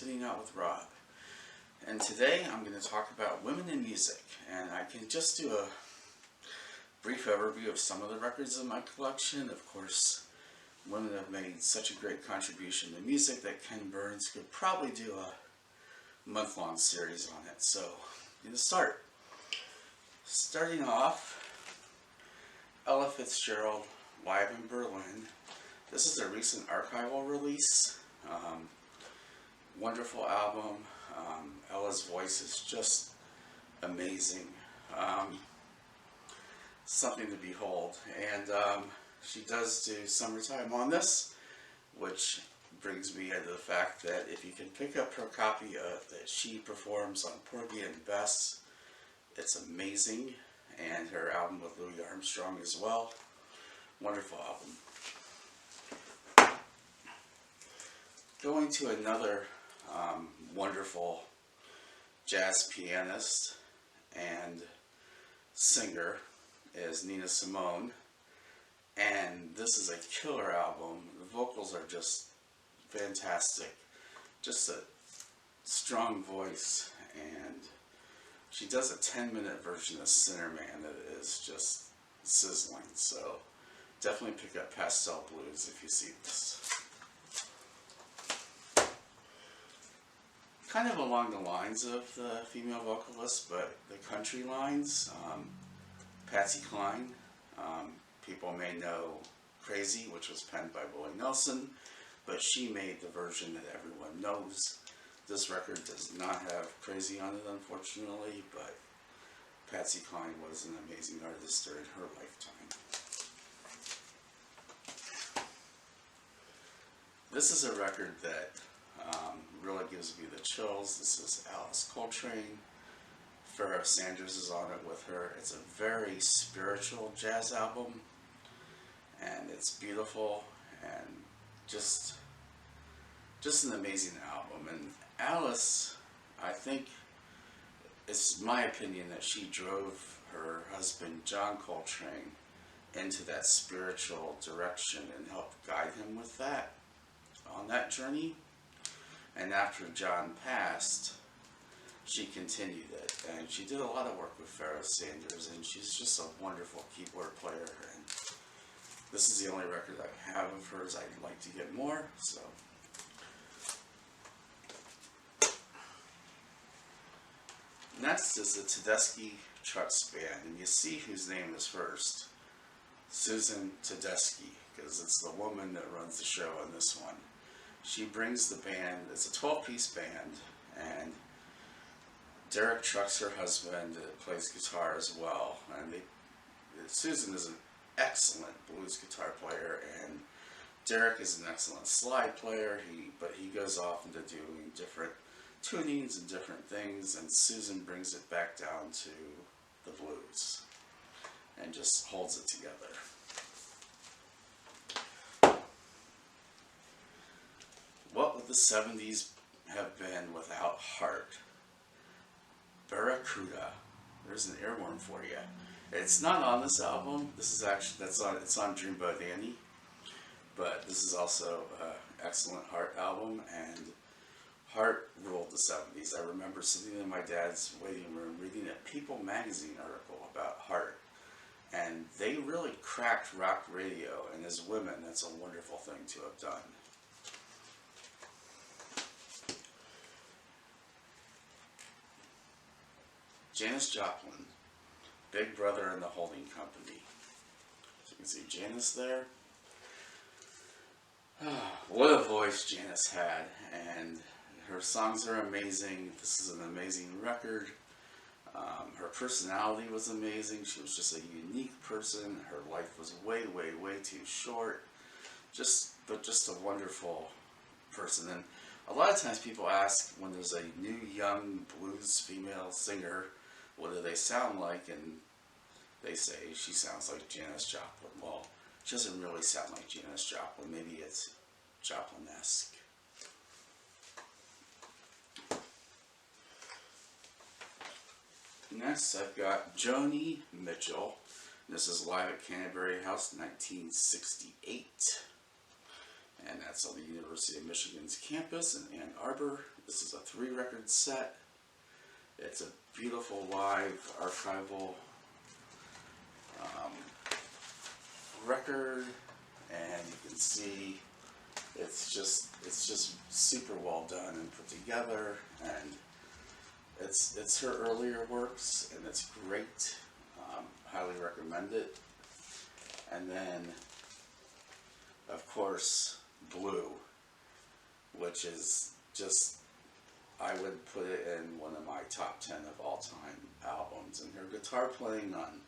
Sitting Out with Rob. And today I'm going to talk about women in music. And I can just do a brief overview of some of the records in my collection. Of course, women have made such a great contribution to music that Ken Burns could probably do a month-long series on it. So, I'm going to start. Starting off, Ella Fitzgerald, live in Berlin. This is a recent archival release. Wonderful album. Ella's voice is just amazing. Something to behold. And she does do Summertime on this, which brings me to the fact that if you can pick up her copy that she performs on Porgy and Bess, it's amazing. And her album with Louis Armstrong as well. Wonderful album. Going to another wonderful jazz pianist and singer is Nina Simone. And this is a killer album. The vocals are just fantastic. Just a strong voice, and she does a 10-minute version of Sinner Man that is just sizzling. So definitely pick up Pastel Blues if you see this. Kind of along the lines of the female vocalist, but the country lines. Patsy Cline. People may know Crazy, which was penned by Willie Nelson, but she made the version that everyone knows. This record does not have Crazy on it, unfortunately, but Patsy Cline was an amazing artist during her lifetime. This is a record that really gives me the chills. This is Alice Coltrane. Pharoah Sanders is on it with her. It's a very spiritual jazz album, and it's beautiful and just an amazing album. And Alice, I think, it's my opinion that she drove her husband John Coltrane into that spiritual direction and helped guide him with that, on that journey. And after John passed, she continued it, and she did a lot of work with Pharoah Sanders, and she's just a wonderful keyboard player. And this is the only record I have of hers. I'd like to get more, so. Next is the Tedeschi Trucks Band, and you see whose name is first. Susan Tedeschi, because it's the woman that runs the show on this one. She brings the band. It's a 12-piece band, and Derek Trucks, her husband, plays guitar as well. And Susan is an excellent blues guitar player, and Derek is an excellent slide player. But he goes off into doing different tunings and different things, and Susan brings it back down to the blues and just holds it together. What would the 70s have been without heart? Barracuda. There's an earworm for you. It's not on this album. This is actually, it's on Dreamboat Annie, but this is also an excellent Heart album, and Heart ruled the 70s. I remember sitting in my dad's waiting room reading a People magazine article about Heart, and they really cracked rock radio, and as women, that's a wonderful thing to have done. Janice Joplin, Big Brother and the Holding Company. So you can see Janice there. What a voice Janice had, and her songs are amazing. This is an amazing record. Her personality was amazing. She was just a unique person. Her life was way, way, way too short. But just a wonderful person. And a lot of times people ask when there's a new, young blues female singer, what do they sound like? And they say she sounds like Janice Joplin. Well, she doesn't really sound like Janice Joplin. Maybe it's Joplin-esque. Next, I've got Joanie Mitchell. This is live at Canterbury House, 1968. and that's on the University of Michigan's campus in Ann Arbor. This is a 3-record set. It's a beautiful live archival record, and you can see it's just super well done and put together, and it's her earlier works, and it's great. Highly recommend it. And then, of course, Blue, which is just, I would put it in one of my top 10 of all time albums. And her guitar playing on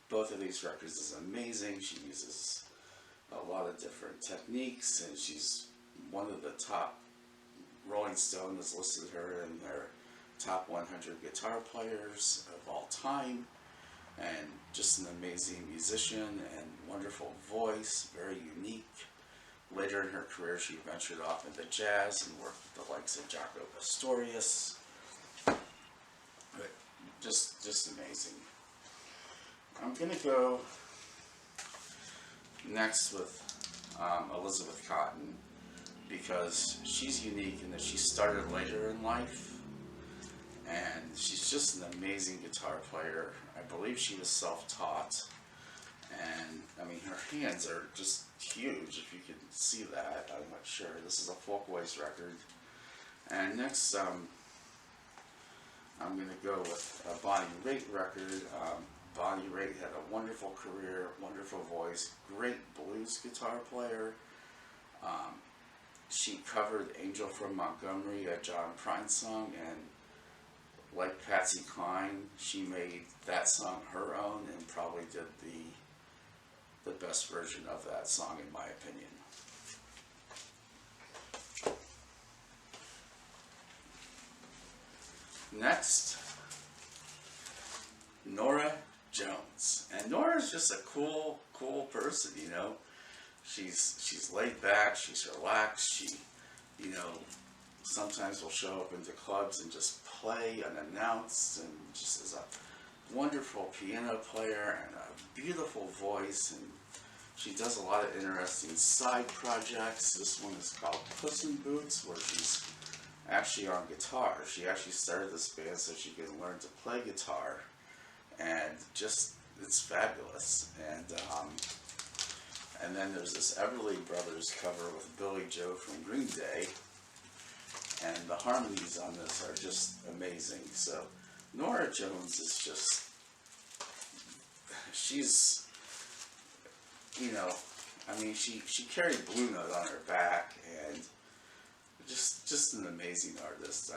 both of these records is amazing. She uses a lot of different techniques, and she's one of the top. Rolling Stone has listed her in their top 100 guitar players of all time, and just an amazing musician and wonderful voice, very unique. Later in her career, she ventured off into jazz and worked with the likes of Jaco Pastorius. But just amazing. I'm gonna go next with Elizabeth Cotten, because she's unique in that she started later in life, and she's just an amazing guitar player. I believe she was self-taught, and I mean, her hands are just huge, if you can see that. I'm not sure. This is a Folkways record. And next, I'm going to go with a Bonnie Raitt record. Bonnie Raitt had a wonderful career, wonderful voice, great blues guitar player. She covered Angel from Montgomery, a John Prine song, and like Patsy Cline, she made that song her own and probably did the best version of that song, in my opinion. Next, Nora Jones. And Nora's just a cool person, you know. She's laid back, she's relaxed, she, you know, sometimes will show up into clubs and just play unannounced, and just is a wonderful piano player and a beautiful voice, and she does a lot of interesting side projects. This one is called Puss in Boots, where she's actually on guitar. She actually started this band so she could learn to play guitar, and just, it's fabulous. And then there's this Everly Brothers cover with Billy Joe from Green Day, and the harmonies on this are just amazing. So Nora Jones is just, she's, you know, I mean, she carried Blue Note on her back, and just an amazing artist.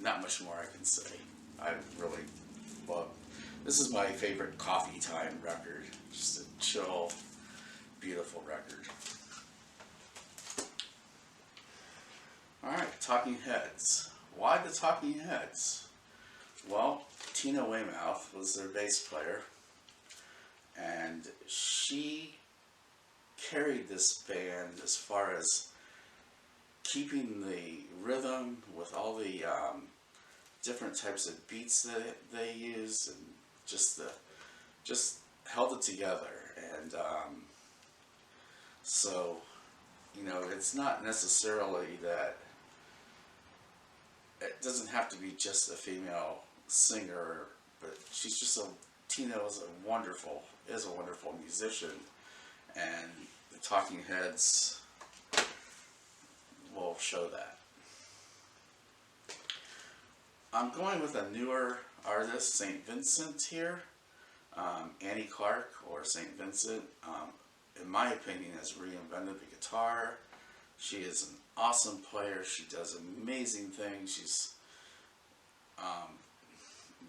Not much more I can say. I really love. This is my favorite coffee time record. Just a chill, beautiful record. Alright, Talking Heads. Why the Talking Heads? Well, Tina Weymouth was their bass player, and she carried this band as far as keeping the rhythm with all the different types of beats that they used, and just held it together. And so, you know, it's not necessarily that it doesn't have to be just a female singer, but she's just Tina is a wonderful musician, and the Talking Heads will show that. I'm going with a newer artist, St. Vincent here. Annie Clark, or St. Vincent, in my opinion, has reinvented the guitar. She is an awesome player. She does amazing things. She's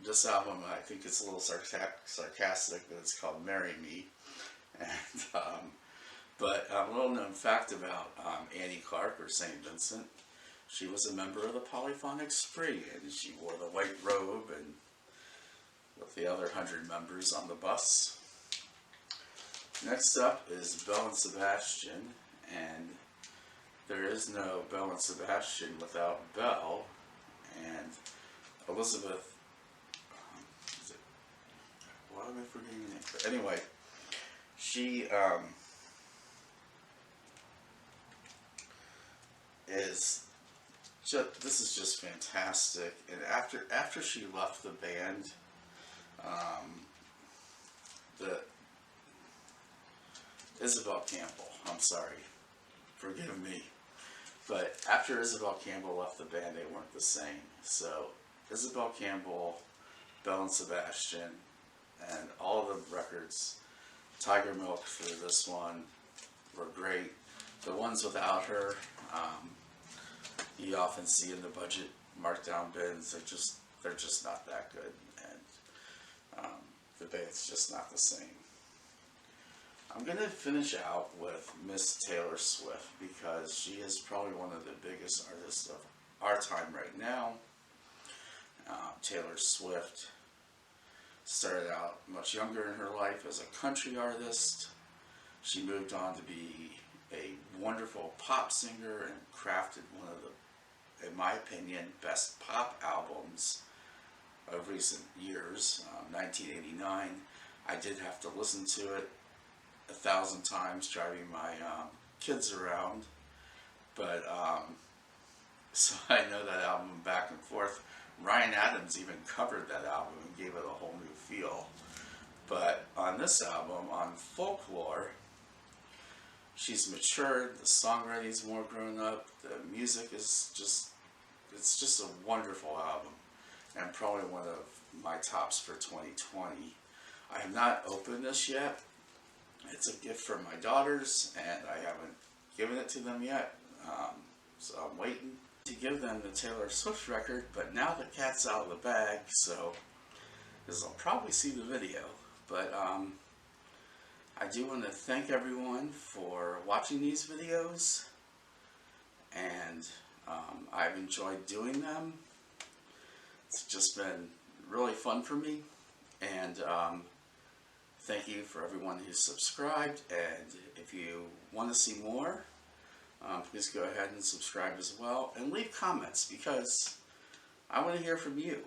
this album, I think it's a little sarcastic, but it's called "Marry Me." And but a little known fact about Annie Clark, or St. Vincent: she was a member of the Polyphonic Spree, and she wore the white robe and with the other 100 members on the bus. Next up is Belle and Sebastian, and there is no Belle and Sebastian without Belle. And Elizabeth, why am I forgetting her name? But anyway, she is this is just fantastic. And after she left the band, the Isabel Campbell, I'm sorry, forgive me, but after Isabel Campbell left the band, they weren't the same. So Isabel Campbell, Belle and Sebastian, and all of the records, Tiger Milk for this one, were great. The ones without her, you often see in the budget markdown bins. They're just not that good, and the band's just not the same. I'm gonna finish out with Miss Taylor Swift because she is probably one of the biggest artists of our time right now. Taylor Swift started out much younger in her life as a country artist. She moved on to be a wonderful pop singer and crafted one of the, in my opinion, best pop albums of recent years. 1989. I did have to listen to it 1,000 times driving my kids around, but so I know that album back and forth. Ryan Adams even covered that album and gave it a whole new feel. But on this album, on Folklore, she's matured, the songwriting's more grown up, the music is it's just a wonderful album, and probably one of my tops for 2020. I have not opened this yet. It's a gift for my daughters, and I haven't given it to them yet, so I'm waiting to give them the Taylor Swift record, but now the cat's out of the bag, so, because they'll probably see the video, but I do want to thank everyone for watching these videos, and I've enjoyed doing them. It's just been really fun for me, and thank you for everyone who's subscribed, and if you want to see more, please go ahead and subscribe as well, and leave comments, because I want to hear from you.